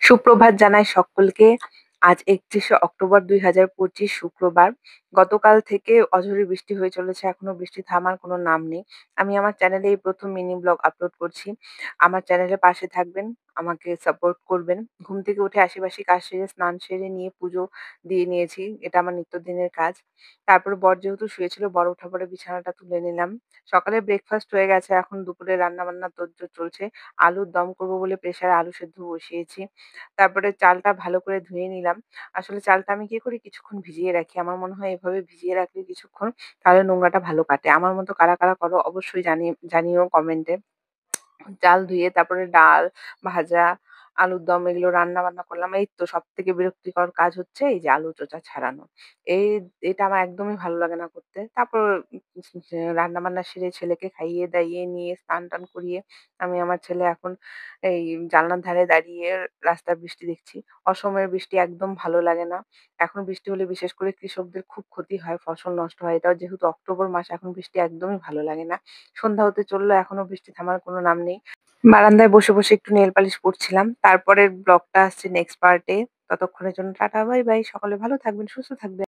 সুপ্রভাত জানাই সকলকে। আজ ৩১শে অক্টোবর ২০২৫ শুক্রবার। গতকাল থেকে অঝোরে বৃষ্টি হয়ে চলেছে। এখনো বৃষ্টি থামার কোনো নাম নেই। আমি আমার চ্যানেলে এই ১ম মিনি ব্লগ আপলোড করছি। আমার চ্যানেলের পাশে থাকবেন, আমাকে সাপোর্ট করবেন। ঘুম থেকে উঠে আশিবাসি কাজ সেরে, স্নান সেরে নিয়ে পুজো দিয়ে নিয়েছি। এটা আমার নিত্যদিনের কাজ। তারপরে বর যেহেতু শুয়েছিল, বর ওঠার পরে বিছানাটা তুলে নিলাম। সকালে ব্রেকফাস্ট হয়ে গেছে। এখন দুপুরে রান্নাবান্নার তোড়জোড় চলছে। আলুর দম করব বলে প্রেসারে আলু সেদ্ধ বসিয়েছি। তারপরে চালটা ভালো করে ধুয়ে নিলাম। আসলে চালটা আমি কি করি কিছুক্ষণ ভিজিয়ে রাখি। আমার মনে হয় এভাবে ভিজিয়ে রাখলে কিছুক্ষণ তাহলে নোংরাটা ভালো কাটে। আমার মতো কারা, কারা করো অবশ্যই জানিও কমেন্টে। চাল ধুয়ে তারপরে ডাল, ভাজা, আলুর দম এগুলো রান্না-বান্না করলাম। এই তো সবথেকে বিরক্তিকর কাজ হচ্ছে এই যে আলু চোচা ছাড়ানো। এই এটা আমার একদমই ভালো লাগে না করতে। তারপর রান্না-বান্না সেরে ছেলেকে খাইয়ে-দাইয়ে নিয়ে স্নান-টান করিয়ে আমি আমার ছেলে এখন এই জানলার ধারে দাঁড়িয়ে রাস্তার বৃষ্টি দেখছি। অসময়ের বৃষ্টি একদম ভালো লাগে না। এখন বৃষ্টি হলে বিশেষ করে কৃষকদের খুব ক্ষতি হয়, ফসল নষ্ট হয়। এটাও যেহেতু অক্টোবর মাস এখন বৃষ্টি একদমই ভালো লাগে না। সন্ধ্যা হতে চললো এখনো বৃষ্টি থামার কোনো নাম নেই। বারান্দায় বসে, বসে একটু নেইল পালিশ পড়ছিলাম। তারপরের ব্লগটা আসছে নেক্সট পার্টে। ততক্ষণের জন্য টাটা বাই বাই। সকলে ভালো থাকবেন, সুস্থ থাকবেন।